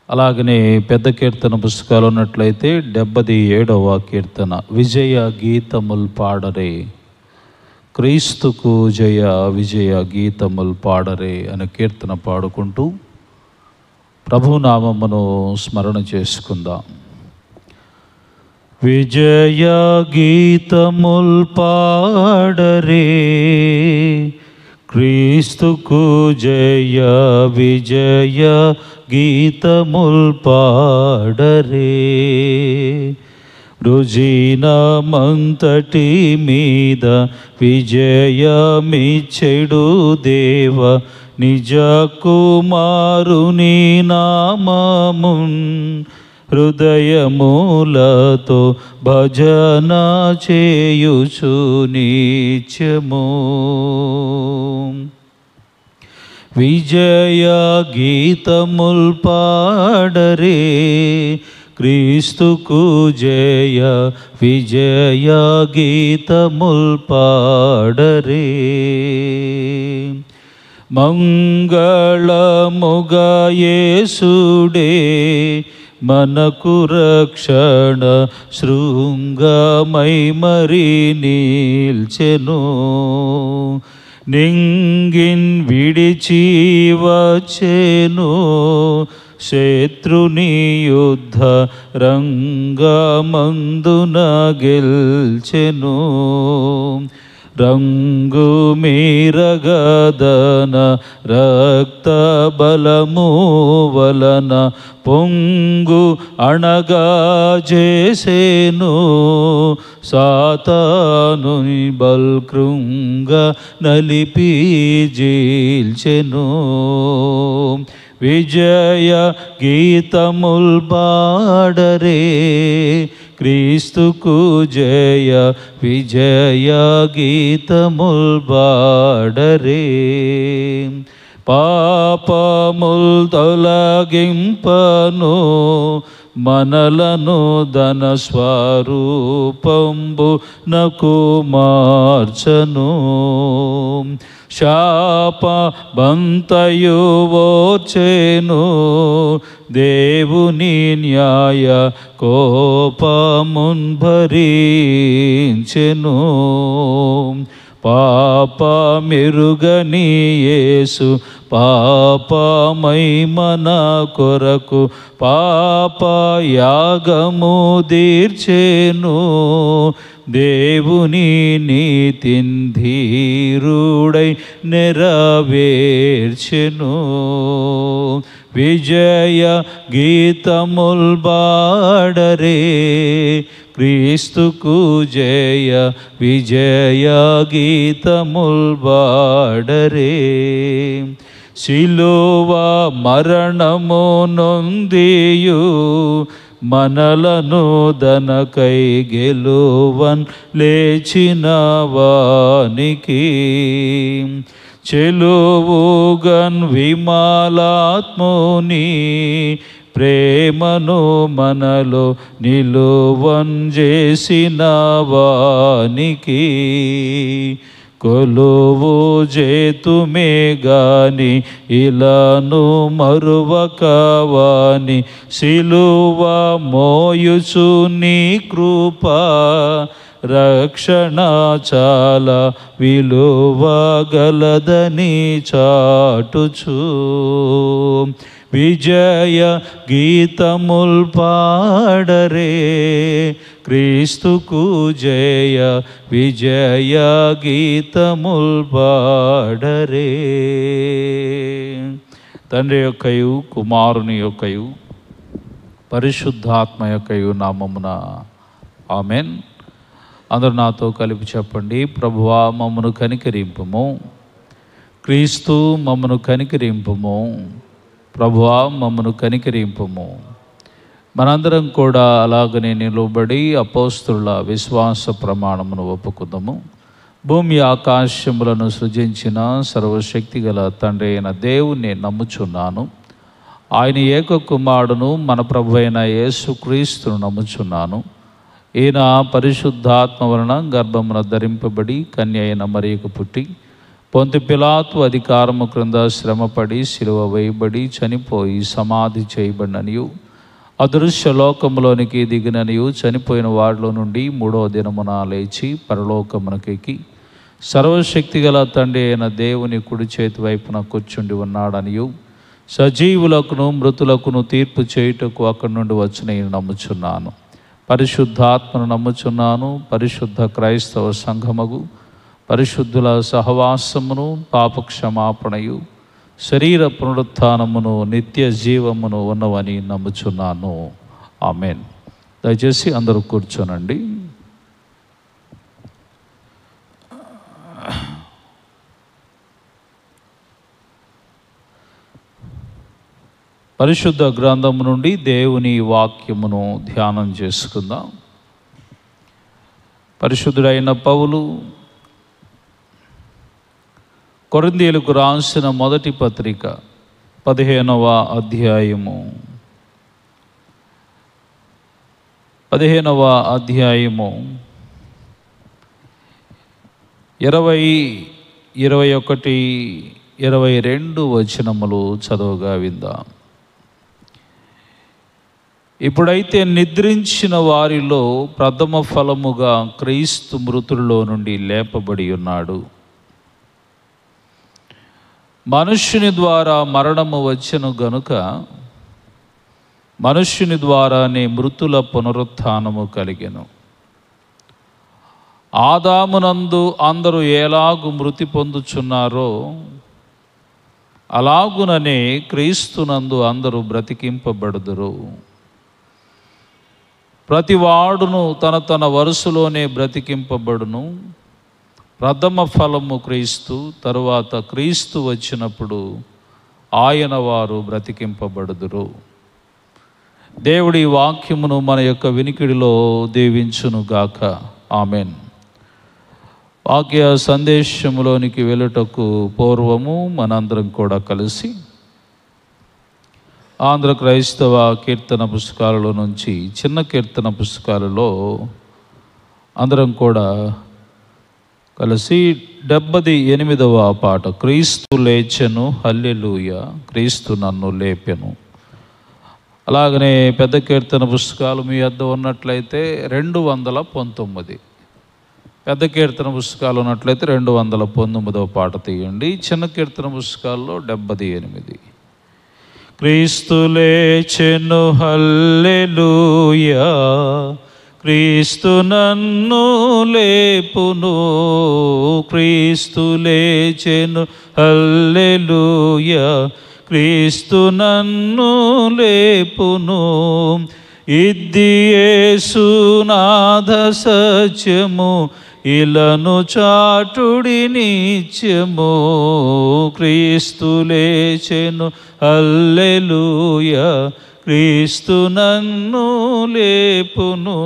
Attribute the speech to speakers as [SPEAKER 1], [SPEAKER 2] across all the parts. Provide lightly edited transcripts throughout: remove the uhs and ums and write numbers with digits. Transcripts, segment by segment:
[SPEAKER 1] అలాగనే పెద్ద కీర్తన పుస్తకాలు ఉన్నట్లయితే 77వ కీర్తన, విజయ గీతముల్ పాడరే, క్రీస్తుకు జయ విజయ గీతముల్ పాడరే అనే కీర్తన పాడుకుంటూ ప్రభునామమును స్మరణ చేసుకుందాం. విజయ గీతముల్ పాడరే, క్రీస్తుకు జయ విజయ గీతముల్ పాడరే. రుజినమంతటి మీద విజయమిచ్చెడు దేవ, నిజ కుమారుని నామమున్ హృదయములతో భజన చేయుచు నిత్యము. విజయ గీతముల్ పాడరే, క్రీస్తుకు జయ విజయ గీతముల్ పాడరే. మంగళముగా యేసుడే మనకు రక్షణ శృంగమై మరి నిల్చెను. నింగిన్ విడిచి వచ్చెను, శత్రుని యుద్ధ రంగమందున గెల్చెను. రంగు మీరగదన రక్త బలము వలన పొంగు అణగా చేసేను. సాతానుని బల్కృంగ నలిపి జీల్చెను. విజయ గీతముల్ పాడరే, క్రీస్తుకు జయ విజయ గీతముల్ పాడరే. పాపముల్ తొలగింపను, మనలను ధన స్వరూపంబు నకు మార్చను. శాప బంతయు ఓర్చెను, దేవుని న్యాయ కోపమున్ భరించెను. పాప మెరుగని యేసు పాపమై మన కొరకు పాప యాగము తీర్చెను. దేవుని నీతిన్ ధీరుడై నెరవేర్చెను. విజయ గీతముల్ పాడరే, క్రీస్తుకు జయ విజయ గీతముల్ పాడరే. శిలువ మరణము నొందియు మనలను దనకై గెలువన్ లేచిన వానికి, చెలువుగన్ విమలాత్ముని ప్రేమను మనలో నిలువన్ చేసిన వానికి, కొలువు చేతుమే గాని ఇలాను మరువకవాని, సిలువ మోయుచు నీ కృప రక్షణ చాలా విలువగలదని చాటుచు. విజయ గీతముల్ పాడరే, క్రీస్తుకు జయ విజయ గీతముల్ పాడరే. తండ్రి యొక్కయు కుమారుని యొక్కయు పరిశుద్ధాత్మ యొక్కయు నామమున ఆమెన్. అందరూ నాతో కలిపి చెప్పండి. ప్రభువా మమ్మను కనికరింపుము, క్రీస్తు మమ్మను కనికరింపుము, ప్రభువా మమ్మను కనికరింపుము. మనందరం కూడా అలాగనే నిలబడి అపోస్తలుల విశ్వాస ప్రమాణమును ఒప్పుకుందాము. భూమి ఆకాశములను సృజించిన సర్వశక్తి గల తండ్రి అయిన దేవుణ్ణి నమ్ముచున్నాను. ఆయన ఏక కుమారుడును మన ప్రభు అయిన యేసుక్రీస్తును నమ్ముచున్నాను. ఈయన పరిశుద్ధాత్మ వలన గర్భమున ధరింపబడి కన్య అయిన మరియకు పుట్టి పొంతి పిలాతు అధికారము క్రింద శ్రమపడి శిలువ వేయబడి చనిపోయి సమాధి చేయబడిననియు అదృశ్య లోకములోనికి దిగిననియు చనిపోయిన వారిలో నుండి 3వ దినమున లేచి పరలోకమునకెక్కి సర్వశక్తిగల తండ్రి అయిన దేవుని కుడి చేతి వైపున కూర్చుండి ఉన్నాడనియు సజీవులకును మృతులకును తీర్పు చేయుటకు అక్కడి నుండి వచ్చిన నమ్ముచున్నాను. పరిశుద్ధాత్మను నమ్ముచున్నాను. పరిశుద్ధ క్రైస్తవ సంఘముగు పరిశుద్ధుల సహవాసమును పాపక్షమాపణయు శరీర పునరుత్థానమును నిత్య జీవమును ఉన్నవని నమ్ముచున్నాను. ఆమెన్. దయచేసి అందరూ కూర్చోనండి. పరిశుద్ధ గ్రంథము నుండి దేవుని వాక్యమును ధ్యానం చేసుకుందాం. పరిశుద్ధుడైన పౌలు కొరింథీయులకు రాసిన మొదటి పత్రిక 15వ అధ్యాయము 20, 21, 22 వచనములు చదవగా విందాం. ఇప్పుడైతే నిద్రించిన వారిలో ప్రథమ ఫలముగా క్రీస్తు మృతుల్లో నుండి లేపబడి ఉన్నాడు. మనుష్యుని ద్వారా మరణము వచ్చెను గనుక మనుష్యుని ద్వారానే మృతుల పునరుత్థానము కలిగెను. ఆదామునందు అందరూ ఎలాగు మృతి పొందుచున్నారో అలాగుననే క్రీస్తునందు అందరూ బ్రతికింపబడుదురు. ప్రతివాడును తన తన వరుసలోనే బ్రతికింపబడును. ప్రథమ ఫలము క్రీస్తు, తరువాత క్రీస్తు వచ్చినప్పుడు ఆయన వారు బ్రతికింపబడుదురు. దేవుడి వాక్యమును మన యొక్క వినికిడిలో దీవించునుగాక. ఆమెన్. వాక్య సందేశములోనికి వెళ్ళుటకు పూర్వము మనందరం కూడా కలిసి ఆంధ్ర క్రైస్తవ కీర్తన పుస్తకాలలో నుంచి చిన్న కీర్తన పుస్తకాలలో అందరం కూడా కలిసి 78వ పాట, క్రీస్తు లేచెను హల్లెలూయా, క్రీస్తు నన్ను లేపెను. అలాగనే పెద్ద కీర్తన పుస్తకాలు మీ వద్ద ఉన్నట్లయితే 219, పెద్ద కీర్తన పుస్తకాలు ఉన్నట్లయితే 219వ పాట తీయండి. చిన్న కీర్తన పుస్తకాల్లో 78. క్రీస్తు లేచెను హల్లెలూయా, క్రీస్తు నన్ను లేపును. క్రీస్తు లేచెను హల్లెలూయా, క్రీస్తు నన్ను లేపును. ఇది యేసునాథ సత్యము, ఇలను చాటుడి నిత్యము. క్రీస్తు లేచెను హల్లెలూయా, క్రీస్తు నన్ను లేపును.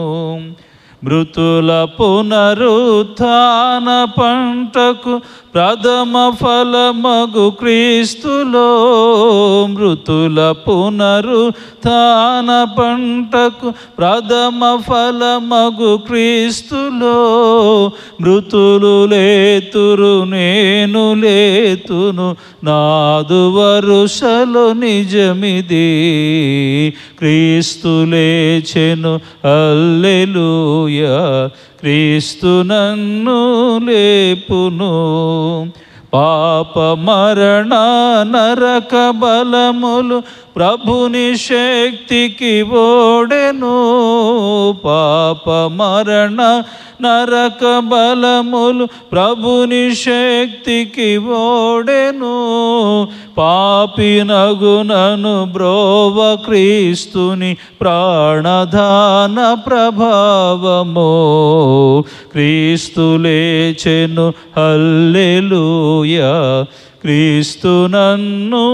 [SPEAKER 1] మృతుల పునరుత్థాన పంటకు ప్రథమ ఫలమగు క్రీస్తులో. మృతుల పునరుత్థాన పంటకు ప్రథమ ఫలమగు క్రీస్తులో. మృతులు లేతురు నేను లేతును, నాదు వరుసలు నిజమిది. క్రీస్తు లేచెను హల్లెలూయా, క్రీస్తు నన్ను లేపును. పాప మరణ నరక బలములు ప్రభుని శక్తికి ఓడెను. పాప మరణ నరక బలములు ప్రభుని శక్తికి ఓడెను. పాపినగునను బ్రోవ క్రీస్తుని ప్రాణదాన ప్రభావము. క్రీస్తు లేచెను హల్లెలూయా, క్రీస్తు నన్ను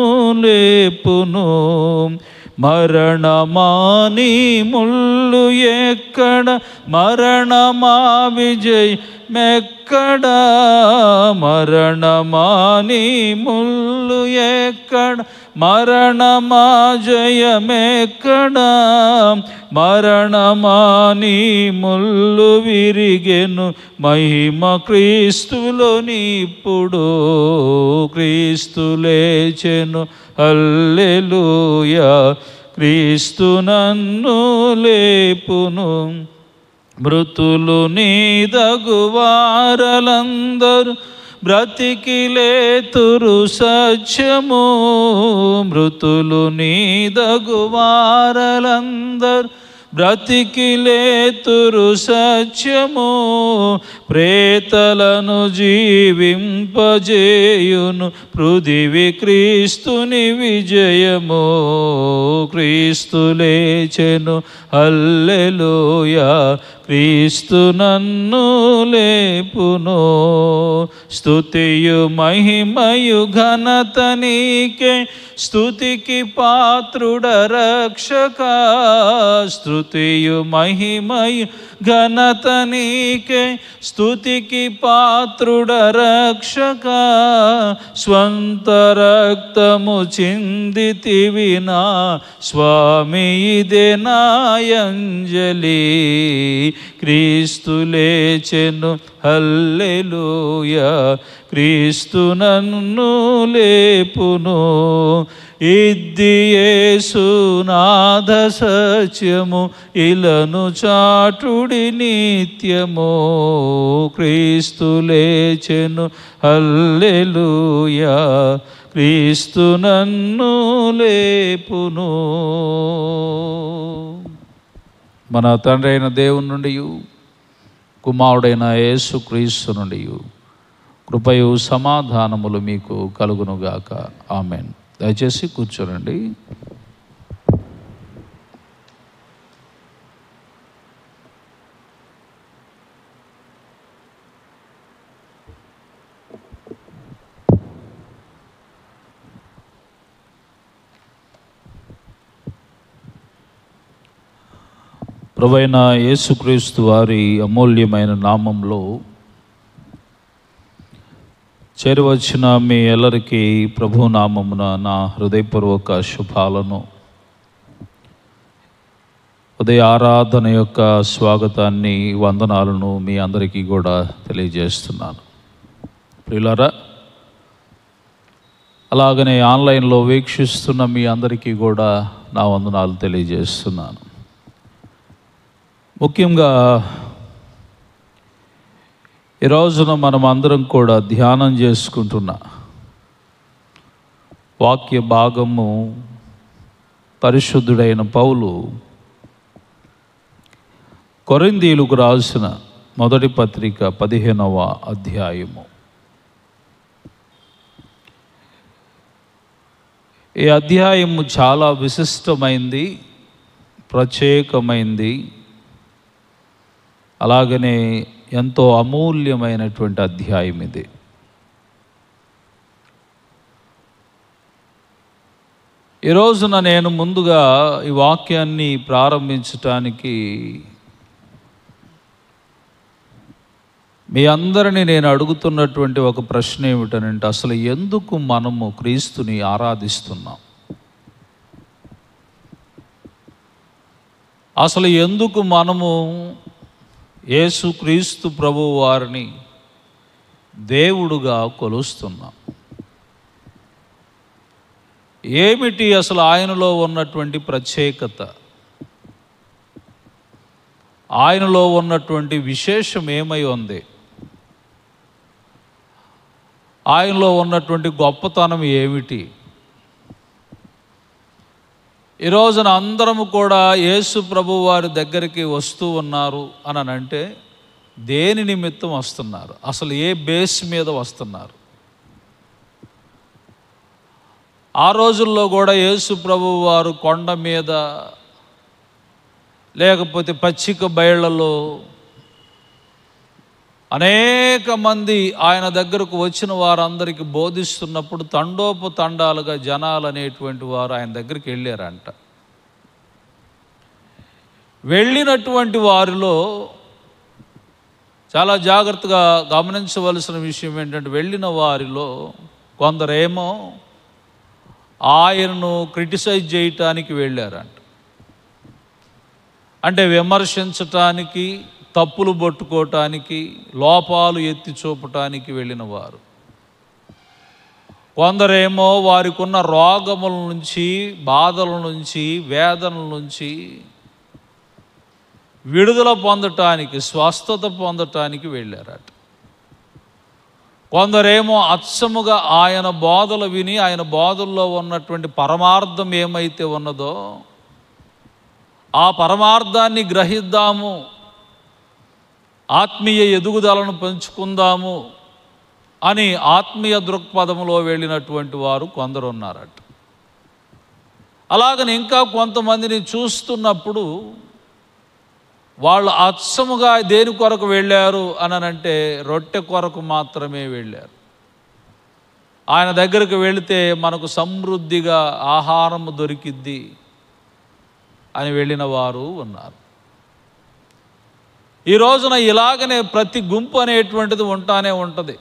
[SPEAKER 1] లేపును. మరణమాని ముళ్ళు ఎక్కడ, మరణమా విజయ్ మెక్కడా, మరణమా నీ ముళ్ళు ఎక్కడ, మరణమా జయమెక్కడా, మరణమా నీ ముళ్ళు విరిగెను, మహిమ క్రీస్తులో నీప్పుడు, క్రీస్తు లేచెను, హల్లెలూయా, క్రీస్తు నన్ను లేపును. మృతులు నీదగువారలందరూ బ్రతికి లేతురు సత్యము, మృతులు నీదగువారలందరూ బ్రతికి లేతురు సత్యము, ప్రేతలను జీవింపజేయును పృథివి క్రీస్తుని విజయము, క్రీస్తు లేచెను, హల్లెలూయా, క్రీస్తు నన్ను లేపును. స్తుతియు మహిమయు ఘనత నీకే, స్తుతికి పాత్రుడ రక్షక, స్తుతియు మహిమయు ఘనత నీకే, స్తుతికి పాత్రుడ రక్షక, స్వంత రక్తము చిందితివి నా స్వామి, ఇదే నాయంజలి, క్రీస్తు లేచెను, హల్లెలూయా, క్రీస్తు నన్ను లేపును. ఇద్ది యేసునాథ సత్యము, ఇలను చాటుడి నిత్యము, క్రీస్తు లేచెను, హల్లెలూయా, క్రీస్తు నన్ను లేపును. మన తండ్రి అయిన దేవుని నుండి, కుమారుడైన యేసు క్రీస్తు నుండి కృపయు సమాధానములు మీకు కలుగునుగాక. ఆమెన్. దయచేసి కూర్చోనండి. ప్రభువైన యేసుక్రీస్తు వారి అమూల్యమైన నామంలో చేరువచ్చిన మీ ಎಲ್ಲరికి ప్రభు నామమున నా హృదయపూర్వక శుభాలను, ఉదయ ఆరాధన యొక్క స్వాగతాన్ని, వందనాలను మీ అందరికీ కూడా తెలియజేస్తున్నాను. ప్రియులారా, అలాగనే ఆన్లైన్లో వీక్షిస్తున్న మీ అందరికీ కూడా నా వందనాలు తెలియజేస్తున్నాను. ముఖ్యంగా ఈ రోజున మనం అందరం కూడా ధ్యానం చేసుకుంటున్న వాక్య భాగము పరిశుద్ధుడైన పౌలు కొరింథీయులకు రాసిన మొదటి పత్రిక 15వ అధ్యాయము. ఈ అధ్యాయము చాలా విశిష్టమైంది, ప్రత్యేకమైంది, అలాగనే ఎంతో అమూల్యమైనటువంటి అధ్యాయం ఇది. ఈ రోజున నేను ముందుగా ఈ వాక్యాన్ని ప్రారంభించటానికి మీ అందరినీ నేను అడుగుతున్నటువంటి ఒక ప్రశ్న ఏమిటనంటే, అసలు ఎందుకు మనము క్రీస్తుని ఆరాధిస్తున్నాం? అసలు ఎందుకు మనము యేసుక్రీస్తు ప్రభువు వారిని దేవుడుగా కొలుస్తున్నాం? ఏమిటి అసలు ఆయనలో ఉన్నటువంటి ప్రత్యేకత, ఆయనలో ఉన్నటువంటి విశేషం ఏమై ఉంది, ఆయనలో ఉన్నటువంటి గొప్పతనం ఏమిటి? ఈ రోజున అందరము కూడా యేసు ప్రభువు వారి దగ్గరికి వస్తూ ఉన్నారు అని అంటే దేని నిమిత్తం వస్తున్నారు? అసలు ఏ బేస్ మీద వస్తున్నారు? ఆ రోజుల్లో కూడా యేసు ప్రభువు వారు కొండ మీద లేకపోతే పచ్చిక బయళ్లలో అనేక మంది ఆయన దగ్గరకు వచ్చిన వారందరికీ బోధిస్తున్నప్పుడు తండోపతండాలుగా జనాలు అనేటువంటి వారు ఆయన దగ్గరికి వెళ్ళారంట. వెళ్ళినటువంటి వారిలో చాలా జాగ్రత్తగా గమనించవలసిన విషయం ఏంటంటే, వెళ్ళిన వారిలో కొందరేమో ఆయనను క్రిటిసైజ్ చేయటానికి వెళ్ళారంట. అంటే విమర్శించటానికి, తప్పులు పట్టుకోవటానికి, లోపాలు ఎత్తి చూపటానికి వెళ్ళిన వారు. కొందరేమో వారికి ఉన్న రోగముల నుంచి, బాధల నుంచి, వేదనల నుంచి విడుదల పొందటానికి, స్వస్థత పొందటానికి వెళ్ళారట. కొందరేమో అచ్చముగా ఆయన బోధలు విని, ఆయన బోధల్లో ఉన్నటువంటి పరమార్థం ఏమైతే ఉన్నదో ఆ పరమార్థాన్ని గ్రహిద్దాము, ఆత్మీయ ఎదుగుదలను పెంచుకుందాము అని ఆత్మీయ దృక్పథంలో వెళ్ళినటువంటి వారు కొందరు ఉన్నారట. అలాగని ఇంకా కొంతమందిని చూస్తున్నప్పుడు వాళ్ళు అచ్చముగా దేని కొరకు వెళ్ళారు అనంటే రొట్టె కొరకు మాత్రమే వెళ్ళారు. ఆయన దగ్గరికి వెళితే మనకు సమృద్ధిగా ఆహారము దొరికిద్ది అని వెళ్ళిన వారు ఉన్నారు. ఈ రోజున ఇలాగనే ప్రతి గుంపు అనేటువంటిది ఉంటానే ఉంటుంది.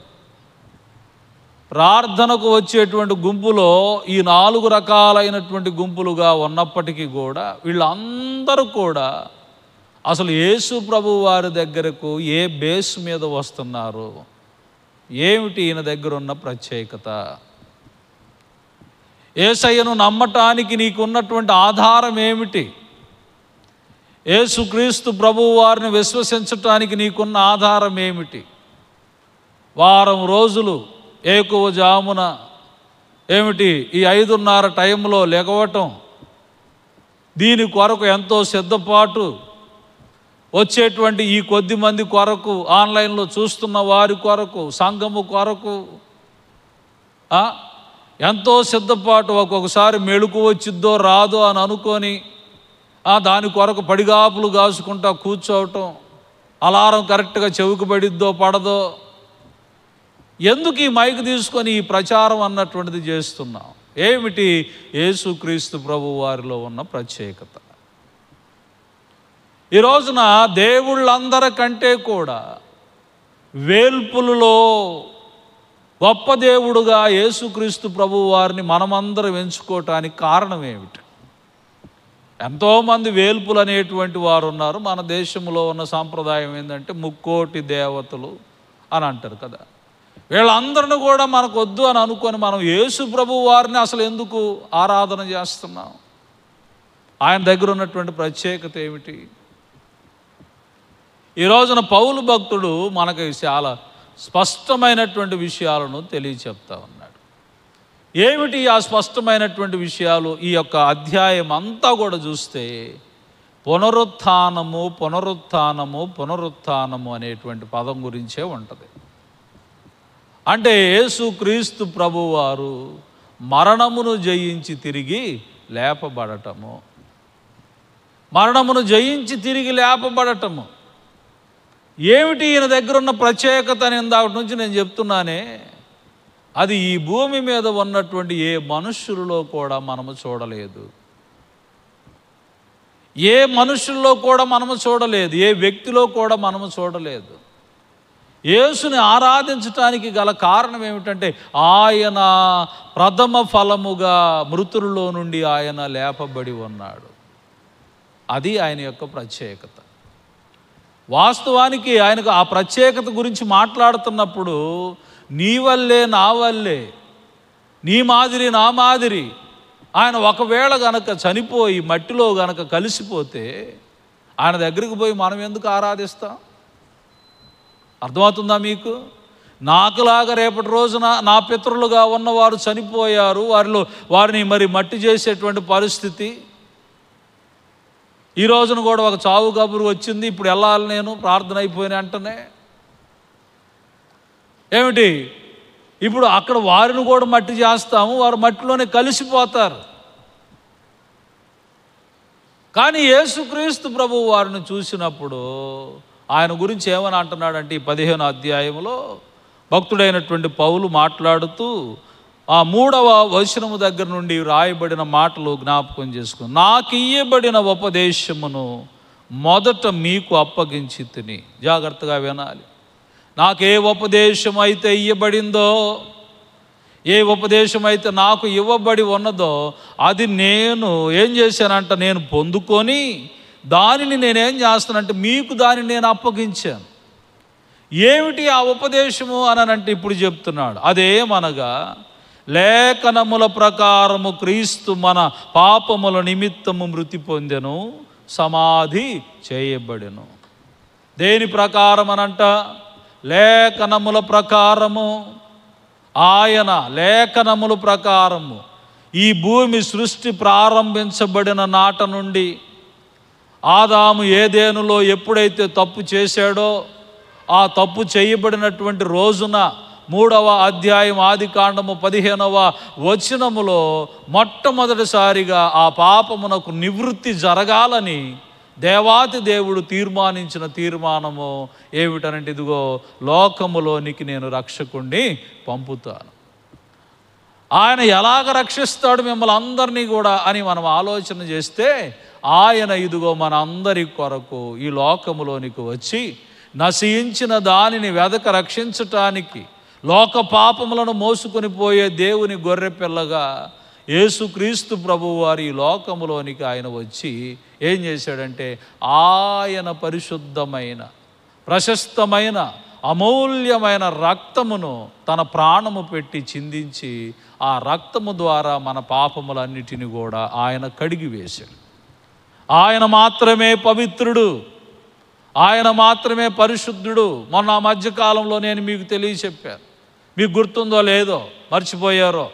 [SPEAKER 1] ప్రార్థనకు వచ్చేటువంటి గుంపులో ఈ 4 రకాలైనటువంటి గుంపులుగా ఉన్నప్పటికీ కూడా వీళ్ళందరూ కూడా అసలు యేసు ప్రభు వారి దగ్గరకు ఏ బేస్ మీద వస్తున్నారు, ఏమిటి ఈయన దగ్గర ఉన్న ప్రత్యేకత, యేసయ్యను నమ్మటానికి నీకున్నటువంటి ఆధారం ఏమిటి, యేసుక్రీస్తు ప్రభువు వారిని విశ్వసించటానికి నీకున్న ఆధారం ఏమిటి. వారం రోజులు ఏకువ జామున ఏమిటి ఈ 5:30 టైంలో లెగవటం, దీని కొరకు ఎంతో సిద్ధపాటు, వచ్చేటువంటి ఈ కొద్ది మంది కొరకు, ఆన్లైన్లో చూస్తున్న వారి కొరకు, సంఘము కొరకు ఎంతో సిద్ధపాటు. ఒక్కొక్కసారి మెళుకు వచ్చిద్దో రాదో అని అనుకొని దాని కొరకు పడిగాపులు కాసుకుంటా కూర్చోవటం, అలారం కరెక్ట్గా చెవికి పడిద్దో పడదో, ఎందుకు ఈ మైక్ తీసుకొని ఈ ప్రచారం అన్నటువంటిది చేస్తున్నాం. ఏమిటి యేసుక్రీస్తు ప్రభు వారిలో ఉన్న ప్రత్యేకత. ఈ రోజున దేవుళ్ళందరికంటే కూడా వేల్పులలో గొప్ప దేవుడుగా యేసుక్రీస్తు ప్రభు వారిని మనమందరం ఎంచుకోవటానికి కారణం ఏమిటి? ఎంతోమంది వేల్పులు అనేటువంటి వారు ఉన్నారు. మన దేశంలో ఉన్న సాంప్రదాయం ఏంటంటే 3 దేవతలు అని అంటారు కదా. వీళ్ళందరిని కూడా మనకు వద్దు అని అనుకొని మనం యేసు ప్రభు వారిని అసలు ఎందుకు ఆరాధన చేస్తున్నాం? ఆయన దగ్గర ఉన్నటువంటి ప్రత్యేకత ఏమిటి? ఈ రోజున పౌలు భక్తుడు మనకి చాలా స్పష్టమైనటువంటి విషయాలను తెలియచెప్తా ఉన్నాడు. ఏమిటి ఆ స్పష్టమైనటువంటి విషయాలు? ఈ యొక్క అధ్యాయం అంతా కూడా చూస్తే పునరుత్థానము పునరుత్థానము పునరుత్థానము అనేటువంటి పదం గురించే ఉంటుంది. అంటే యేసుక్రీస్తు ప్రభువారు మరణమును జయించి తిరిగి లేపబడటము, మరణమును జయించి తిరిగి లేపబడటము. ఏమిటి ఈయన దగ్గర ఉన్న ప్రత్యేకత అని ఇందాటి నుంచి నేను చెప్తున్నానే, అది ఈ భూమి మీద ఉన్నటువంటి ఏ మనుష్యులలో కూడా మనము చూడలేదు, ఏ మనుషుల్లో కూడా మనము చూడలేదు, ఏ వ్యక్తిలో కూడా మనము చూడలేదు. యేసుని ఆరాధించటానికి గల కారణం ఏమిటంటే ఆయన ప్రథమ ఫలముగా మృతులలో నుండి ఆయన లేపబడి ఉన్నాడు. అది ఆయన యొక్క ప్రత్యేకత. వాస్తవానికి ఆయనకు ఆ ప్రత్యేకత గురించి మాట్లాడుతున్నప్పుడు నీ వల్లే నా వల్లే, నీ మాదిరి నా మాదిరి, ఆయన ఒకవేళ గనక చనిపోయి మట్టిలో గనక కలిసిపోతే ఆయన దగ్గరికి పోయి మనం ఎందుకు ఆరాధిస్తాం? అర్థమవుతుందా మీకు? నాకులాగా రేపటి రోజున నా పితరులుగా ఉన్నవారు చనిపోయారు, వారిని మరి మట్టి చేసేటువంటి పరిస్థితి. ఈ రోజున కూడా ఒక చావు కబురు వచ్చింది, ఇప్పుడు వెళ్ళాలి నేను, ప్రార్థన అయిపోయిన వెంటనే ఏమిటి ఇప్పుడు అక్కడ వారిని కూడా మట్టి చేస్తాము, వారు మట్టిలోనే కలిసిపోతారు. కానీ యేసుక్రీస్తు ప్రభువు వారిని చూసినప్పుడు ఆయన గురించి ఏమని అంటున్నాడంటే, ఈ 15వ అధ్యాయంలో భక్తుడైనటువంటి పౌలు మాట్లాడుతూ ఆ 3వ వచనము దగ్గర నుండి రాయబడిన మాటలు జ్ఞాపకం చేసుకుని, నాకు ఇయ్యబడిన ఉపదేశమును మొదట మీకు అప్పగించి తిని. జాగ్రత్తగా వినాలి. నాకే ఉపదేశం అయితే ఇవ్వబడిందో, ఏ ఉపదేశం అయితే నాకు ఇవ్వబడి ఉన్నదో అది నేను ఏం చేశానంట, నేను పొందుకొని దానిని నేనేం చేస్తానంటే మీకు దానిని నేను అప్పగించాను. ఏమిటి ఆ ఉపదేశము అనంటే ఇప్పుడు చెప్తున్నాడు. అదేమనగా లేఖనముల ప్రకారము క్రీస్తు మన పాపముల నిమిత్తము మృతి పొందెను, సమాధి చేయబడెను. దేని ప్రకారం అనంట? లేఖనముల ప్రకారము. ఆయన లేఖనముల ప్రకారము ఈ భూమి సృష్టి ప్రారంభించబడిన నాట నుండి ఆదాము ఏదేనులో ఎప్పుడైతే తప్పు చేశాడో ఆ తప్పు చేయబడినటువంటి రోజున 3వ అధ్యాయం ఆదికాండము 15వ వచనములో మొట్టమొదటిసారిగా ఆ పాపమునకు నివృత్తి జరగాలని దేవాతి దేవుడు తీర్మానించిన తీర్మానము ఏమిటనంటే, ఇదిగో లోకములోనికి నేను రక్షకుణ్ణి పంపుతాను. ఆయన ఎలాగ రక్షిస్తాడు మిమ్మల్ని అందరినీ కూడా అని మనం ఆలోచన చేస్తే, ఆయన ఇదిగో మన అందరి కొరకు ఈ లోకములోనికి వచ్చి నశించిన దానిని వెదక రక్షించటానికి లోక పాపములను మోసుకొని పోయే దేవుని గొర్రెపిల్లగా యేసుక్రీస్తు ప్రభువు వారి ఈ లోకములోనికి ఆయన వచ్చి ఏం చేశాడంటే, ఆయన పరిశుద్ధమైన ప్రశస్తమైన అమూల్యమైన రక్తమును తన ప్రాణము పెట్టి చిందించి ఆ రక్తము ద్వారా మన పాపములన్నిటిని కూడా ఆయన కడిగి వేశాడు. ఆయన మాత్రమే పవిత్రుడు, ఆయన మాత్రమే పరిశుద్ధుడు. మొన్న మధ్యకాలంలో నేను మీకు తెలియచెప్పాను, మీకు గుర్తుందో లేదో, మర్చిపోయారో.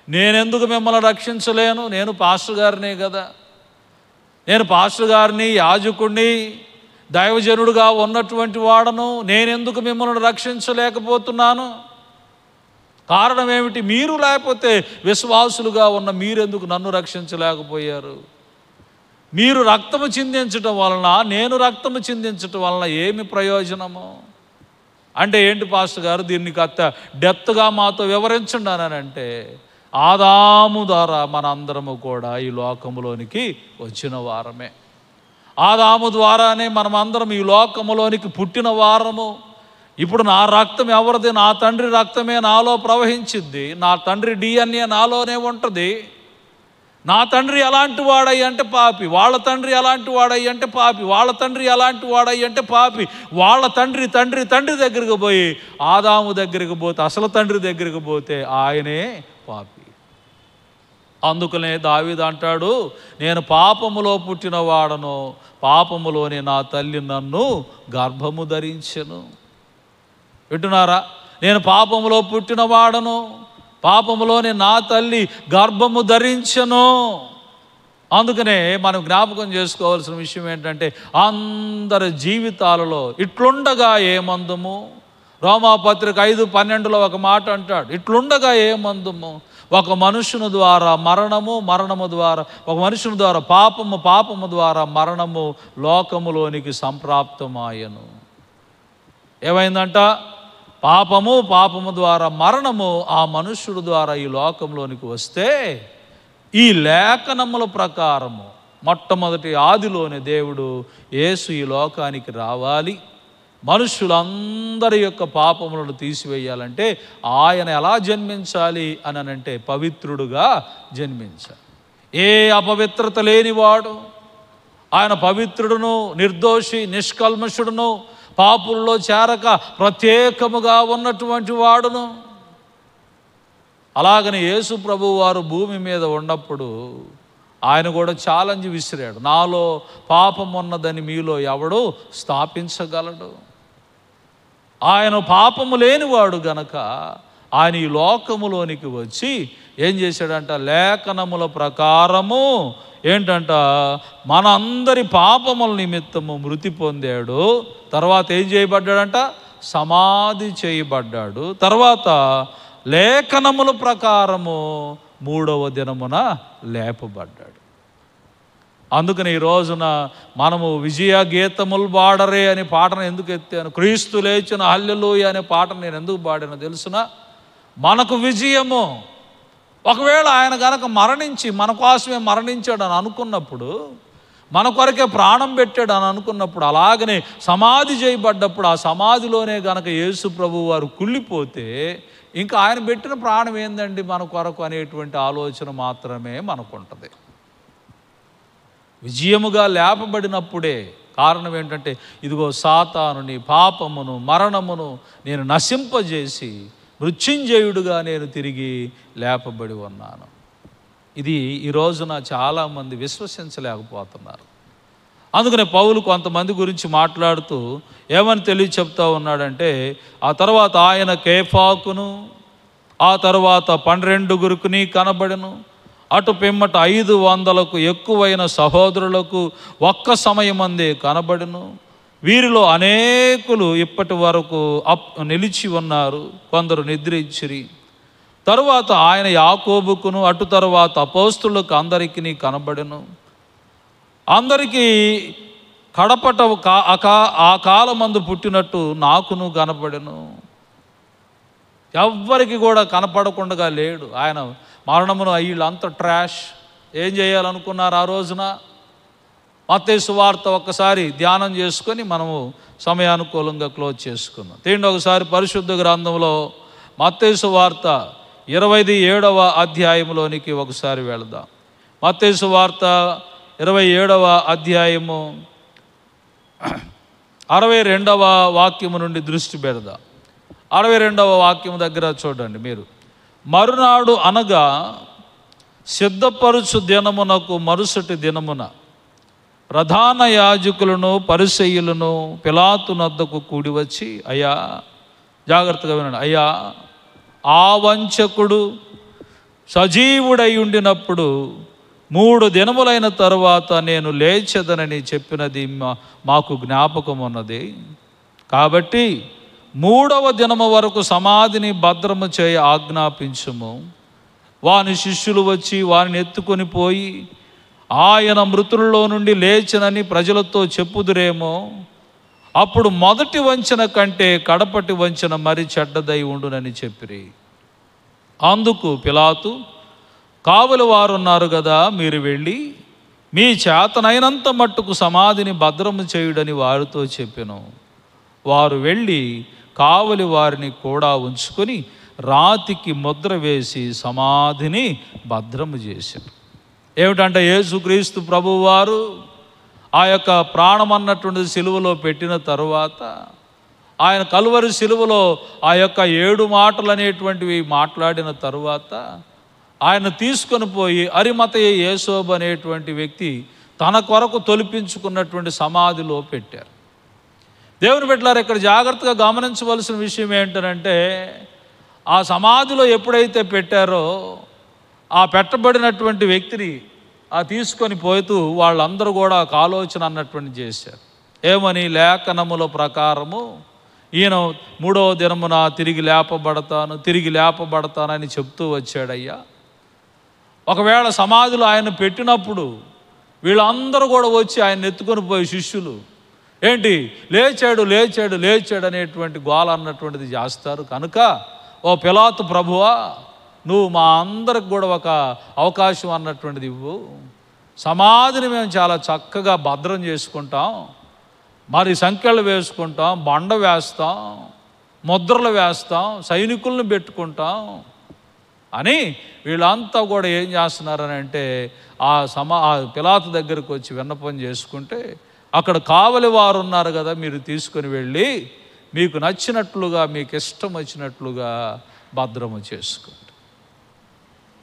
[SPEAKER 1] నేనెందుకు మిమ్మల్ని రక్షించలేను? నేను పాస్టర్ గారినే కదా, నేను పాస్టర్ గారిని, యాజకుడిని, దైవజనుడుగా ఉన్నటువంటి వాడను. నేనెందుకు మిమ్మల్ని రక్షించలేకపోతున్నాను? కారణం ఏమిటి? మీరు లేకపోతే విశ్వాసులుగా ఉన్న మీరెందుకు నన్ను రక్షించలేకపోయారు? మీరు రక్తము చిందించటం వలన, నేను రక్తము చిందించటం వలన ఏమి ప్రయోజనము అంటే ఏంటి పాస్టర్ గారు, దీన్ని కాస్త డెప్త్గా మాతో వివరించండి అని అంటే, ఆదాము ద్వారా మన అందరము కూడా ఈ లోకములోనికి వచ్చిన వారమే. ఆదాము ద్వారానే మనం అందరం ఈ లోకములోనికి పుట్టిన వారము. ఇప్పుడు నా రక్తం ఎవరిది? నా తండ్రి రక్తమే నాలో ప్రవహించిద్ది. నా తండ్రి DNA నాలోనే ఉంటుంది. నా తండ్రి ఎలాంటి వాడై అంటే పాపి, వాళ్ళ తండ్రి ఎలాంటి వాడై అంటే పాపి, వాళ్ళ తండ్రి ఎలాంటి వాడై అంటే పాపి, వాళ్ళ తండ్రి తండ్రి తండ్రి దగ్గరికి పోయి ఆదాము దగ్గరికి పోతే, అసలు తండ్రి దగ్గరికి పోతే ఆయనే పాపి. అందుకనే దావీదు అంటాడు, నేను పాపములో పుట్టిన వాడను, పాపములోనే నా తల్లి నన్ను గర్భము ధరించెను. వింటున్నారా? నేను పాపములో పుట్టిన వాడను, పాపములోనే నా తల్లి గర్భము ధరించెను. అందుకనే మనం జ్ఞాపకం చేసుకోవాల్సిన విషయం ఏంటంటే, అందరి జీవితాలలో ఇట్లుండగా ఏమందుము. రోమాపత్రిక 5:12 ఒక మాట అంటాడు, ఇట్లుండగా ఏమందుము, ఒక మనుషుని ద్వారా మరణము, మరణము ద్వారా ఒక మనుషుని ద్వారా పాపము, పాపము ద్వారా మరణము లోకములోనికి సంప్రాప్తమాయను. ఏమైందంట? పాపము, పాపము ద్వారా మరణము ఆ మనుష్యుడు ద్వారా ఈ లోకంలోనికి వస్తే, ఈ లేఖనముల ప్రకారము మొట్టమొదటి ఆదిలోనే దేవుడు యేసు ఈ లోకానికి రావాలి, మనుషులందరి యొక్క పాపములను తీసివేయాలంటే ఆయన ఎలా జన్మించాలి అని అంటే పవిత్రుడుగా జన్మించాలి. ఏ అపవిత్రత లేనివాడు, ఆయన పవిత్రుడును, నిర్దోషి, నిష్కల్మషుడును, పాపుల్లో చేరక ప్రత్యేకముగా ఉన్నటువంటి వాడును. అలాగని యేసు ప్రభువు వారు భూమి మీద ఉన్నప్పుడు ఆయన కూడా ఛాలెంజ్ విసిరాడు, నాలో పాపం ఉన్నదని మీలో ఎవడు స్థాపించగలడు? ఆయన పాపము లేనివాడు గనక ఆయన ఈ లోకములోనికి వచ్చి ఏం చేశాడంట? లేఖనముల ప్రకారము ఏంటంట, మన అందరి పాపముల నిమిత్తము మృతి పొందాడు. తర్వాత ఏం చేయబడ్డాడంట? సమాధి చేయబడ్డాడు. తర్వాత లేఖనముల ప్రకారము 3వ దినమున లేపబడ్డాడు. అందుకని ఈ రోజున మనము విజయ గీతములు పాడరే అనే పాటను ఎందుకు ఎత్తాను? క్రీస్తు లేచిన హల్లెలూయా అనే పాటను నేను ఎందుకు పాడానో తెలుసునా? మనకు విజయము, ఒకవేళ ఆయన గనక మరణించి మన కోసమే మరణించాడు అని అనుకున్నప్పుడు మన కొరకే ప్రాణం పెట్టాడు అని అనుకున్నప్పుడు, అలాగనే సమాధి చేయబడ్డప్పుడు ఆ సమాధిలోనే గనక యేసు ప్రభువు వారు కుళ్ళిపోతే ఇంకా ఆయన పెట్టిన ప్రాణం ఏందండి మన కొరకు అనేటువంటి ఆలోచన మాత్రమే మనకుంటుంది. విజయముగా లేపబడినప్పుడే, కారణం ఏంటంటే ఇదిగో సాతానుని, పాపమును, మరణమును నేను నశింపజేసి మృత్యుంజయుడుగా నేను తిరిగి లేపబడి ఉన్నాను. ఇది ఈ రోజున చాలామంది విశ్వసించలేకపోతున్నారు. అందుకనే పౌలు కొంతమంది గురించి మాట్లాడుతూ ఏమని చెప్తా ఉన్నాడంటే, ఆ తర్వాత ఆయన కేఫాకును, ఆ తర్వాత 12 కనబడెను, అటు పిమ్మట 500కు ఎక్కువైన సహోదరులకు ఒక్క సమయమందే కనబడెను. వీరిలో అనేకులు ఇప్పటి వరకు నిలిచి ఉన్నారు, కొందరు నిద్రించిరి. తరువాత ఆయన యాకోబుకును, అటు తరువాత అపోస్తులకు అందరికీ కనబడెను. అందరికీ కడపట ఆ కాలమందు పుట్టినట్టు నాకును కనపడెను. ఎవ్వరికి కూడా కనపడకుండా లేడు. ఆయన మరణమును వీళ్ళంతా ట్రాష్. ఏం చేయాలనుకున్నారు ఆ రోజున? మత్తయి సువార్త ఒక్కసారి ధ్యానం చేసుకొని మనము సమయానుకూలంగా క్లోజ్ చేసుకుందాం. తీండి ఒకసారి పరిశుద్ధ గ్రంథంలో మత్తయి సువార్త 27వ అధ్యాయంలోనికి ఒకసారి వెళదాం. మత్తయి సువార్త 27వ అధ్యాయము 62వ వాక్యము నుండి దృష్టి పెడదాం. 62వ వాక్యము దగ్గర చూడండి మీరు. మరునాడు అనగా సిద్ధపరుచు దినమునకు మరుసటి దినమున ప్రధాన యాజకులను పరిసయ్యులను పిలాతు నద్దకు కూడి వచ్చి, అయ్యా, జాగ్రత్తగా వినండి, అయ్యా, ఆ వంచకుడు సజీవుడై ఉండినప్పుడు 3 దినములైన తరువాత నేను లేచెదనని చెప్పినది మాకు జ్ఞాపకం ఉన్నది. కాబట్టి 3వ దినము వరకు సమాధిని భద్రము చేయ ఆజ్ఞాపించుము. వాని శిష్యులు వచ్చి వారిని ఎత్తుకొని పోయి ఆయన మృతుల్లో నుండి లేచినని ప్రజలతో చెప్పుదురేమో. అప్పుడు మొదటి వంచన కంటే కడపటి వంచన మరి చెడ్డదై ఉండునని చెప్పిరి. అందుకు పిలాతు, కావలి వారున్నారు కదా, మీరు వెళ్ళి మీ చేతనైనంత మట్టుకు సమాధిని భద్రము చేయుడని వారితో చెప్పెను. వారు వెళ్ళి కావలి వారిని కూడా ఉంచుకొని రాతికి ముద్ర వేసి సమాధిని భద్రము చేశారు. ఏమిటంటే యేసుక్రీస్తు ప్రభువారు ఆ యొక్క ప్రాణం అన్నటువంటిది సిలువలో పెట్టిన తరువాత, ఆయన కలువరి సిలువలో ఆ యొక్క 7 మాటలు అనేటువంటివి మాట్లాడిన తరువాత ఆయన తీసుకొని పోయి అరిమతయ యేసోబు అనేటువంటి వ్యక్తి తన కొరకు తొలిపించుకున్నటువంటి సమాధిలో పెట్టారు. దేవుని బిడ్డలారా, ఇక్కడ జాగ్రత్తగా గమనించవలసిన విషయం ఏంటంటే, ఆ సమాధిలో ఎప్పుడైతే పెట్టారో ఆ పెట్టబడినటువంటి వ్యక్తిని తీసుకొని పోతూ వాళ్ళందరూ కూడా ఒక ఆలోచన అన్నటువంటి చేశారు. ఏమని? లేఖనముల ప్రకారము ఈయన 3వ దినమున తిరిగి లేపబడతానని చెప్తూ వచ్చాడయ్యా. ఒకవేళ సమాధిలో ఆయన పెట్టినప్పుడు వీళ్ళందరూ కూడా వచ్చి ఆయన ఎత్తుకొని పోయి శిష్యులు ఏంటి లేచాడు అనేటువంటి గోల అన్నటువంటిది చేస్తారు. కనుక ఓ పిలాతు ప్రభువా, నువ్వు మా అందరికి కూడా ఒక అవకాశం అన్నటువంటిది ఇవ్వు. సమాధిని మేము చాలా చక్కగా భద్రం చేసుకుంటాం, మరి సంఖ్యలు వేసుకుంటాం, బండ వేస్తాం, ముద్రలు వేస్తాం, సైనికులను పెట్టుకుంటాం అని వీళ్ళంతా కూడా ఏం చేస్తున్నారని అంటే ఆ పిలాతు దగ్గరికి వచ్చి విన్నపం చేసుకుంటే, అక్కడ కావలి వారు ఉన్నారు కదా, మీరు తీసుకొని వెళ్ళి మీకు నచ్చినట్లుగా మీకు ఇష్టం వచ్చినట్లుగా భద్రము చేసుకోండి.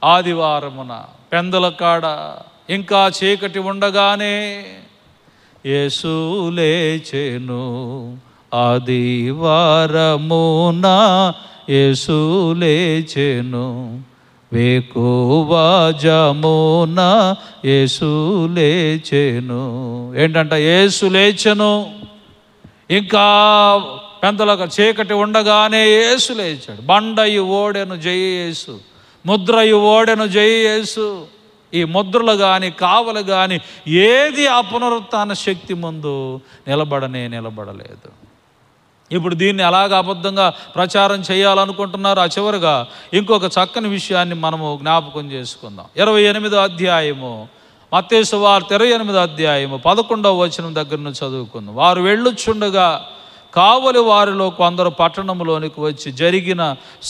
[SPEAKER 1] ఆదివారమున పెందల కాడ ఇంకా చీకటి ఉండగానే యేసు లేచెను. ఆదివారమున యేసు లేచెను, వేకువ జమున యేసు లేచెను. ఏంటంట? యేసు లేచెను. ఇంకా పెందల చీకటి ఉండగానే యేసు లేచాడు. బండయు ఓడెను జయ యేసు, ముద్రయు ఓడెను జయ యేసు. ఈ ముద్రలు కానీ కావలు కానీ ఏది ఆ పునరుత్థాన శక్తి ముందు నిలబడలేదు. ఇప్పుడు దీన్ని ఎలాగ అబద్ధంగా ప్రచారం చేయాలనుకుంటున్నారు? ఆ చివరిగా ఇంకొక చక్కని విషయాన్ని మనము జ్ఞాపకం చేసుకుందాం. 28వ అధ్యాయము మత్తయి సువార్త 28వ అధ్యాయము 11వ వచనం దగ్గర నుంచి చదువుకుందాం. వారు వెళ్ళుచుండగా కావలి వారిలో కొందరు పట్టణంలోనికి వచ్చి జరిగిన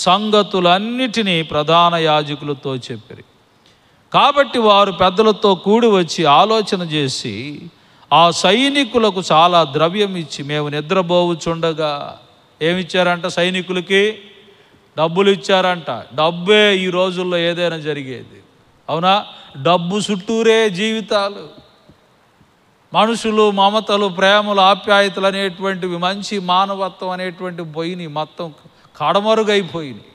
[SPEAKER 1] సంగతులన్నిటినీ ప్రధాన యాజకులతో చెప్పిరి. కాబట్టి వారు పెద్దలతో కూడి వచ్చి ఆలోచన చేసి ఆ సైనికులకు చాలా ద్రవ్యం ఇచ్చి, మేము నిద్రపోవుచుండగా ఏమిచ్చారంట? సైనికులకి డబ్బులు ఇచ్చారంట. డబ్బే ఈ రోజుల్లో ఏదైనా జరిగేది, అవునా? డబ్బు చుట్టూరే జీవితాలు, మనుషులు, మమతలు, ప్రేమలు, ఆప్యాయతలు అనేటువంటివి, మంచి మానవత్వం అనేటువంటి పోయినాయి, మొత్తం కడమరుగైపోయినాయి.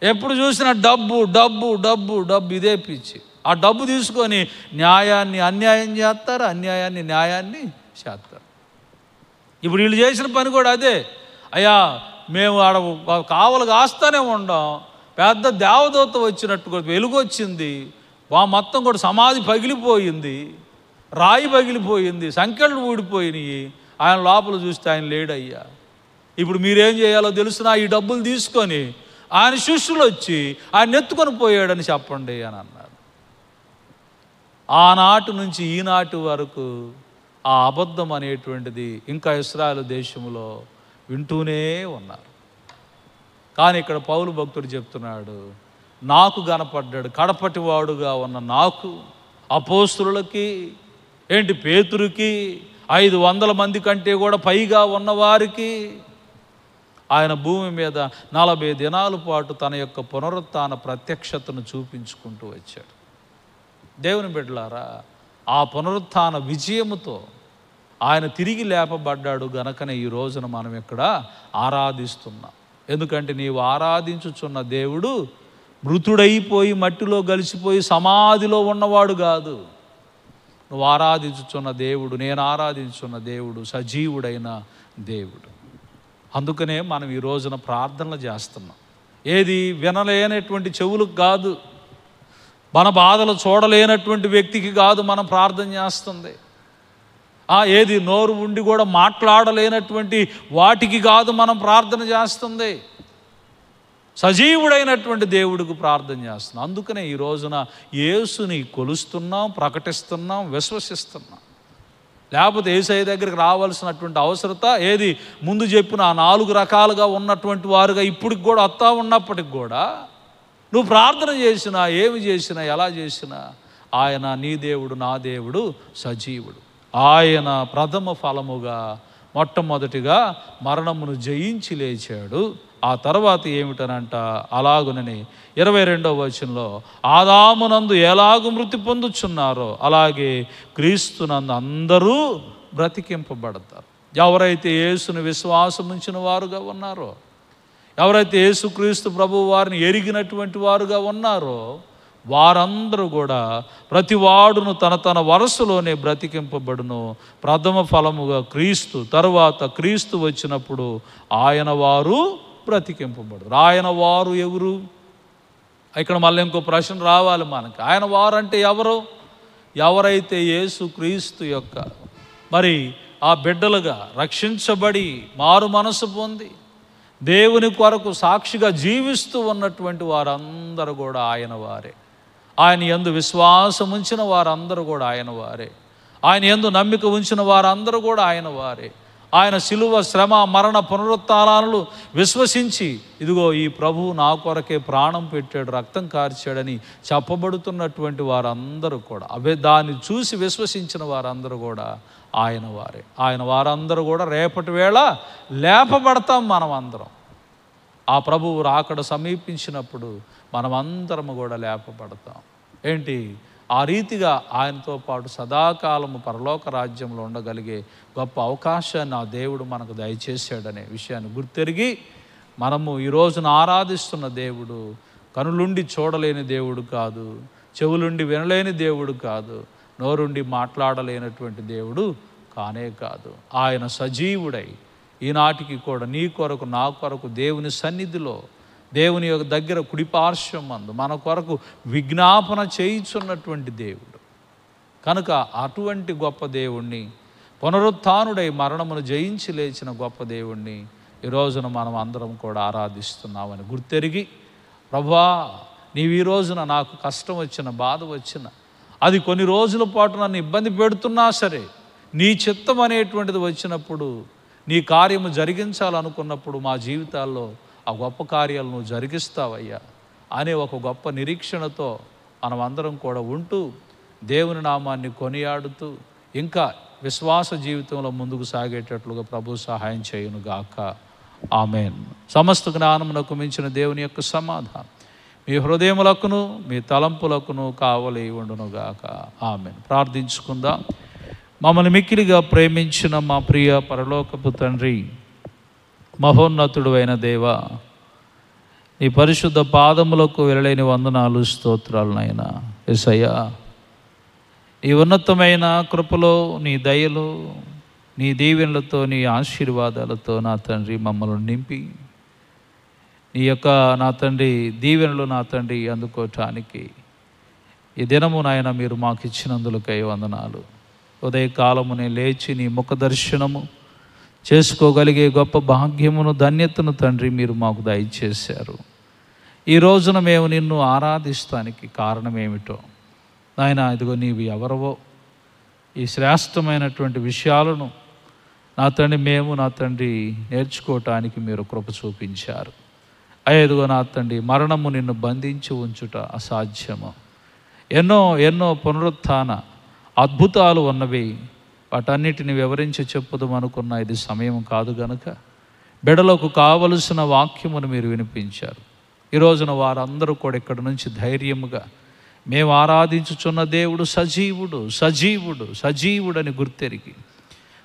[SPEAKER 1] ఎప్పుడు చూసినా డబ్బు డబ్బు డబ్బు డబ్బు, ఇదే పిచ్చి. ఆ డబ్బు తీసుకొని న్యాయాన్ని అన్యాయం చేస్తారు, అన్యాయాన్ని న్యాయాన్ని చేస్తారు. ఇప్పుడు వీళ్ళు చేసిన పని కూడా అదే. అయ్యా మేము ఆడ కావలు కాస్తానే ఉండం, పెద్ద దేవదూత వచ్చినట్టు కూడా వెలుగు వచ్చింది, మొత్తం కూడా సమాధి పగిలిపోయింది, రాయి పగిలిపోయింది, సంకెళ్ళు ఊడిపోయినాయి, ఆయన లోపల చూస్తే ఆయన లేడయ్యా. ఇప్పుడు మీరేం చేయాలో తెలుసునా? ఈ డబ్బులు తీసుకొని ఆయన శిష్యులు వచ్చి ఆయన ఎత్తుకొని పోయాడని చెప్పండి అని అన్నారు. ఆనాటి నుంచి ఈనాటి వరకు ఆ అబద్ధం అనేటువంటిది ఇంకా ఇశ్రాయేలు దేశంలో వింటూనే ఉన్నారు. కానీ ఇక్కడ పౌలు భక్తుడు చెప్తున్నాడు, నాకు కనపడ్డాడు, కడపటివాడుగా ఉన్న నాకు, అపోస్తులకి, ఏంటి పేతురుకి, 500 మంది కంటే కూడా పైగా ఉన్నవారికి ఆయన భూమి మీద 40 దినాల పాటు తన యొక్క పునరుత్థాన ప్రత్యక్షతను చూపించుకుంటూ వచ్చాడు. దేవుని బిడ్డలారా, ఆ పునరుత్థాన విజయముతో ఆయన తిరిగి లేపబడ్డాడు గనకనే ఈ రోజున మనం ఇక్కడ ఆరాధిస్తున్నాం. ఎందుకంటే నీవు ఆరాధించుచున్న దేవుడు మృతుడైపోయి మట్టిలో కలిసిపోయి సమాధిలో ఉన్నవాడు కాదు. నువ్వు ఆరాధించుచున్న దేవుడు, నేను ఆరాధించున్న దేవుడు సజీవుడైన దేవుడు. అందుకనే మనం ఈ రోజున ప్రార్థనలు చేస్తున్నాం. ఏది వినలేనటువంటి చెవులకు కాదు, మన బాధలు చూడలేనటువంటి వ్యక్తికి కాదు మనం ప్రార్థన చేస్తుంది. ఏది నోరు ఉండి కూడా మాట్లాడలేనటువంటి వాటికి కాదు మనం ప్రార్థన చేస్తుంది, సజీవుడైనటువంటి దేవుడికి ప్రార్థన చేస్తున్నాం. అందుకనే ఈ రోజున యేసుని కొలుస్తున్నాం, ప్రకటిస్తున్నాం, విశ్వసిస్తున్నాం. లేకపోతే యేసయ్య దగ్గరికి రావాల్సినటువంటి అవసరత ఏది? ముందు చెప్పిన 4 రకాలుగా ఉన్నటువంటి వారుగా ఇప్పటికి కూడా వస్తా ఉన్నప్పటికి కూడా నువ్వు ప్రార్థన చేసినా, ఏమి చేసినా, ఎలా చేసినా ఆయన నీ దేవుడు, నా దేవుడు సజీవుడు. ఆయన ప్రథమ ఫలముగా మొట్టమొదటిగా మరణమును జయించి లేచాడు. ఆ తర్వాత ఏమిటనంట, అలాగునని 22వ వచనంలో ఆదామునందు ఎలాగు మృతి పొందుచున్నారో అలాగే క్రీస్తునందు అందరూ బ్రతికింపబడతారు. ఎవరైతే యేసుని విశ్వాసం ఉంచిన వారుగా ఉన్నారో, ఎవరైతే యేసుక్రీస్తు ప్రభువు వారిని ఎరిగినటువంటి వారుగా ఉన్నారో వారందరూ కూడా ప్రతివాడును తన తన వరసలోనే బ్రతికింపబడును. ప్రథమ ఫలముగా క్రీస్తు, తరువాత క్రీస్తు వచ్చినప్పుడు ఆయన వారు బ్రతికింపబడు. ఆయన వారు ఎవరు? ఇక్కడ మళ్ళీ ఇంకో ప్రశ్న రావాలి మనకి. ఆయన వారు అంటే ఎవరు? ఎవరైతే యేసుక్రీస్తు యొక్క మరి ఆ బిడ్డలుగా రక్షించబడి మారు మనసు పొంది దేవుని కొరకు సాక్షిగా జీవిస్తూ ఉన్నటువంటి వారందరూ కూడా ఆయన వారే. ఆయన యందు విశ్వాసం ఉంచిన వారందరూ కూడా ఆయన వారే. ఆయన యందు నమ్మిక ఉంచిన వారందరూ కూడా ఆయన వారే. ఆయన శిలువ, శ్రమ, మరణ, పునరుత్థానాలు విశ్వసించి ఇదిగో ఈ ప్రభువు నా కొరకే ప్రాణం పెట్టాడు, రక్తం కార్చాడని చెప్పబడుతున్నటువంటి వారందరూ కూడా దాన్ని చూసి విశ్వసించిన వారందరూ కూడా ఆయన వారే. ఆయన వారందరూ కూడా రేపటి వేళ లేపబడతాం మనం అందరం. ఆ ప్రభువు రాకడ సమీపించినప్పుడు మనమందరము కూడా లేపబడతాం. ఏంటి? ఆ రీతిగా ఆయనతో పాటు సదాకాలము పరలోక రాజ్యంలో ఉండగలిగే గొప్ప అవకాశాన్ని ఆ దేవుడు మనకు దయచేశాడనే విషయాన్ని గుర్తెరిగి మనము ఈ రోజున ఆరాధిస్తున్న దేవుడు కనులుండి చూడలేని దేవుడు కాదు, చెవులుండి వినలేని దేవుడు కాదు, నోరుండి మాట్లాడలేనటువంటి దేవుడు కానే కాదు. ఆయన సజీవుడై ఈనాటికి కూడా నీ కొరకు, నా కొరకు దేవుని సన్నిధిలో, దేవుని యొక్క దగ్గర కుడిపార్శ్వం మందు మన కొరకు విజ్ఞాపన చేయుచున్నటువంటి దేవుడు. కనుక అటువంటి గొప్ప దేవుణ్ణి, పునరుత్థానుడై మరణమును జయించి లేచిన గొప్ప దేవుణ్ణి ఈ రోజున మనం అందరం కూడా ఆరాధిస్తున్నామని గుర్తెరిగి, ప్రభువా నీవు ఈ రోజున నాకు కష్టం వచ్చిన, బాధ వచ్చిన, అది కొన్ని రోజుల పాటు నన్ను ఇబ్బంది పెడుతున్నా సరే, నీ చిత్తం అనేటువంటిది వచ్చినప్పుడు, నీ కార్యము జరిగించాలనుకున్నప్పుడు మా జీవితాల్లో ఆ గొప్ప కార్యాలు నువ్వు జరిగిస్తావయ్యా అనే ఒక గొప్ప నిరీక్షణతో మనం అందరం కూడా ఉంటూ దేవుని నామాన్ని కొనియాడుతూ ఇంకా విశ్వాస జీవితంలో ముందుకు సాగేటట్లుగా ప్రభు సహాయం చేయునుగాక. ఆమెన్. సమస్త జ్ఞానమునకు మించిన దేవుని యొక్క సమాధానం మీ హృదయములకును మీ తలంపులకును కావలి ఉండునుగాక. ఆమెన్. ప్రార్థించుకుందాం. మమ్మల్ని మిక్కిలిగా ప్రేమించిన మా ప్రియ పరలోకపు తండ్రి, మహోన్నతుడు అయిన దేవా, నీ పరిశుద్ధ పాదములకు వెళ్ళలేని వందనాలు, స్తోత్రాలు నాయనా. యేసయ్యా, నీ ఉన్నతమైన కృపలో, నీ దయలో, నీ దీవెనలతో, నీ ఆశీర్వాదాలతో నా తండ్రి మమ్మల్ని నింపి నీ యొక్క నా తండ్రి దీవెనలు నా తండ్రి అందుకోవటానికి ఈ దినము నాయన మీరు మాకు ఇచ్చినందులకై వందనాలు. ఉదయకాలమునే లేచి నీ ముఖ దర్శనము చేసుకోగలిగే గొప్ప భాగ్యమును, ధన్యతను తండ్రి మీరు మాకు దయచేశారు. ఈ రోజున మేము నిన్ను ఆరాధిస్తానికి కారణం ఏమిటో నాయన, ఇదిగో నీవు ఎవరవో ఈ శ్రేష్టమైనటువంటి విషయాలను నా తండ్రి మేము నా తండ్రి నేర్చుకోవటానికి మీరు కృప చూపించారు. అయ్యేదిగో నా తండ్రి, మరణము నిన్ను బంధించి ఉంచుట అసాధ్యము. ఎన్నో ఎన్నో పునరుత్థాన అద్భుతాలు ఉన్నవి. వాటన్నిటిని వివరించి చెప్పుదాం అనుకున్న ఇది సమయం కాదు గనుక బిడ్డలకు కావలసిన వాక్యమును మీరు వినిపించారు. ఈ రోజున వారందరూ కూడా ఇక్కడి నుంచి ధైర్యముగా మేము ఆరాధించుచున్న దేవుడు సజీవుడు, సజీవుడు, సజీవుడని గుర్తెరిగి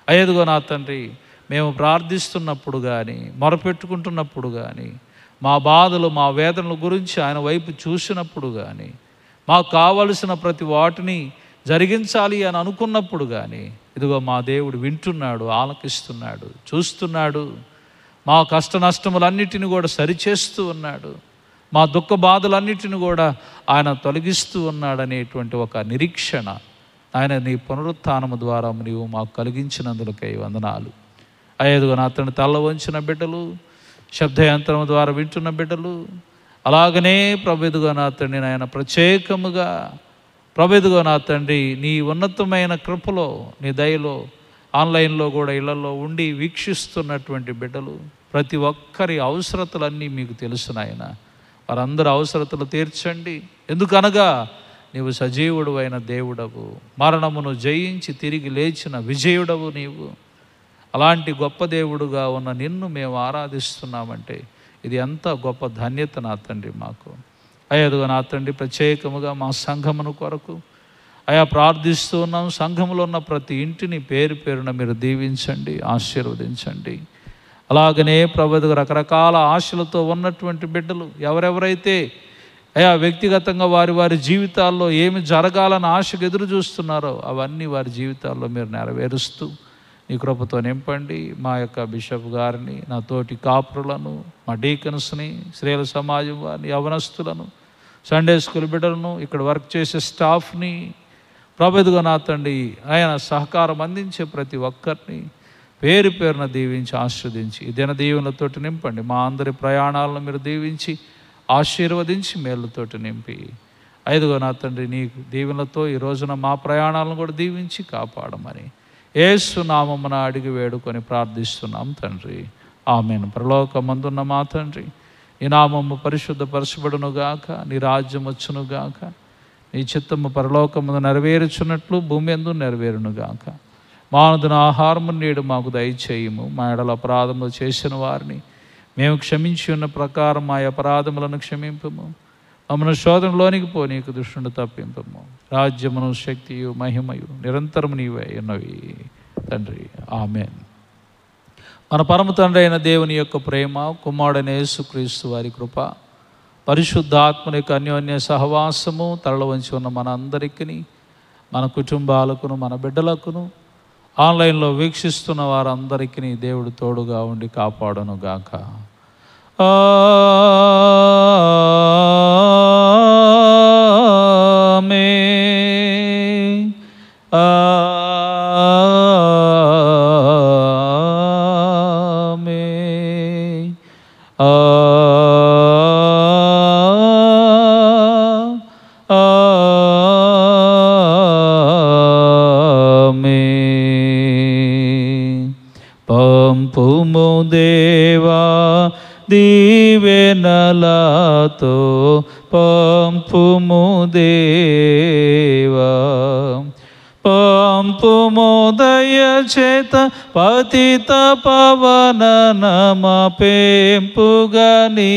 [SPEAKER 1] అయ్యేదిగో నా తండ్రి, మేము ప్రార్థిస్తున్నప్పుడు కానీ మొరపెట్టుకుంటున్నప్పుడు కానీ మా బాధలు మా వేదనల గురించి ఆయన వైపు చూసినప్పుడు కానీ మాకు కావలసిన ప్రతి వాటిని జరిగించాలి అని అనుకున్నప్పుడు కానీ ఇదిగో మా దేవుడు వింటున్నాడు, ఆలకిస్తున్నాడు, చూస్తున్నాడు. మా కష్ట నష్టములన్నిటిని కూడా సరిచేస్తూ ఉన్నాడు. మా దుఃఖ బాధలన్నిటిని కూడా ఆయన తొలగిస్తూ ఉన్నాడనేటువంటి ఒక నిరీక్షణ ఆయన నీ పునరుత్థానము ద్వారా నీవు మాకు కలిగించినందులకై వందనాలు. అయ్యేదిగో నా తండ్రి, తల్ల వంచిన బిడ్డలు, శబ్దయంత్రం ద్వారా వింటున్న బిడ్డలు, అలాగనే ప్రభువుగా నా తండ్రి నాయన ప్రత్యేకముగా ప్రభువుగా నా తండ్రి నీ ఉన్నతమైన కృపలో, నీ దయలో ఆన్లైన్లో కూడా ఇళ్లలో ఉండి వీక్షిస్తున్నటువంటి బిడ్డలు, ప్రతి ఒక్కరి అవసరతలన్నీ మీకు తెలుసు నాయన. వారందరూ అవసరతలు తీర్చండి. ఎందుకనగా నీవు సజీవుడు అయిన దేవుడవు, మరణమును జయించి తిరిగి లేచిన విజయుడవు నీవు. అలాంటి గొప్ప దేవుడుగా ఉన్న నిన్ను మేము ఆరాధిస్తున్నామంటే ఇది ఎంత గొప్ప ధన్యత నా తండ్రి మాకు. అయ్యేదిగో నా తండ్రి, ప్రత్యేకముగా మా సంఘమును కొరకు అయా ప్రార్థిస్తూ ఉన్నాం. సంఘములో ఉన్న ప్రతి ఇంటిని పేరు పేరున మీరు దీవించండి, ఆశీర్వదించండి. అలాగనే ప్రభువుగా రకరకాల ఆశలతో ఉన్నటువంటి బిడ్డలు ఎవరెవరైతే అయా వ్యక్తిగతంగా వారి వారి జీవితాల్లో ఏమి జరగాలని ఆశకు ఎదురు చూస్తున్నారో అవన్నీ వారి జీవితాల్లో మీరు నెరవేరుస్తూ నీ కృపతో నింపండి. మా యొక్క బిషప్ గారిని, నా తోటి కాపురులను, మా డీకన్స్ని, స్త్రీల సమాజం వారిని, యవనస్తులను, సండే స్కూల్ బిడ్డలను, ఇక్కడ వర్క్ చేసే స్టాఫ్ని ప్రభువుగా నా తండ్రి ఆయన సహకారం అందించే ప్రతి ఒక్కరిని పేరు పేరున దీవించి ఆశీర్వదించి ఈ దిన దీవెనలతోటి నింపండి. మా అందరి ప్రయాణాలను మీరు దీవించి ఆశీర్వదించి మేళ్ళతోటి నింపి ఐదుగో నా తండ్రి నీ దీవెనలతో ఈ రోజున మా ప్రయాణాలను కూడా దీవించి కాపాడమని యేసు నామమున అడిగి వేడుకొని ప్రార్థిస్తున్నాం తండ్రి. ఆమేన్. పరలోకమందున్న మా తండ్రి, నీ నామము పరిశుద్ధపరచబడునుగాక, నీ రాజ్యం వచ్చునుగాక, నీ చిత్తము పరలోకమున నెరవేరుచున్నట్లు భూమి యందు నెరవేరునుగాక. మానదున ఆహారము నేడు మాకు దయచేయము. మా ఎడల అపరాధములు చేసిన వారిని మేము క్షమించి ఉన్న ప్రకారం మా అపరాధములను క్షమింపము. మమ్మల్ని శోధనలోనికి నీకు దుష్టుని తప్పింపము. రాజ్యమును, శక్తియు, మహిమయు నిరంతరము నీవే ఉన్నవి తండ్రి. ఆమేన్. మన పరమ తండ్రి అయిన దేవుని యొక్క ప్రేమ, కుమారుడైన యేసుక్రీస్తు వారి కృప, పరిశుద్ధాత్మని యొక్క అన్యోన్య సహవాసము తరలి వంచి ఉన్న మన అందరికీ, మన కుటుంబాలకును, మన బిడ్డలకును, ఆన్లైన్లో వీక్షిస్తున్న వారందరికీ దేవుడు తోడుగా ఉండి కాపాడునుగాక. ఆమేన్. ఆమేన్. ఆమేన్. పంపుము దేవా దీవెనలతో పంపుము దేవా పంపుము దయచేత పతిత పవన నమపెంపుగా నీ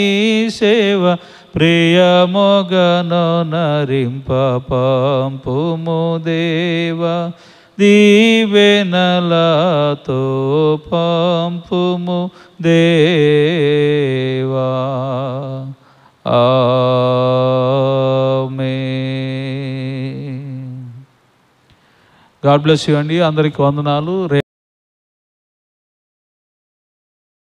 [SPEAKER 1] సేవ ప్రియమొగను నరింప పంపుము దేవా దీవెనలతో పంపుము దేవా. ఆమేన్. గాడ్ బ్లెస్ యూ అండి. అందరికీ వందనాలు.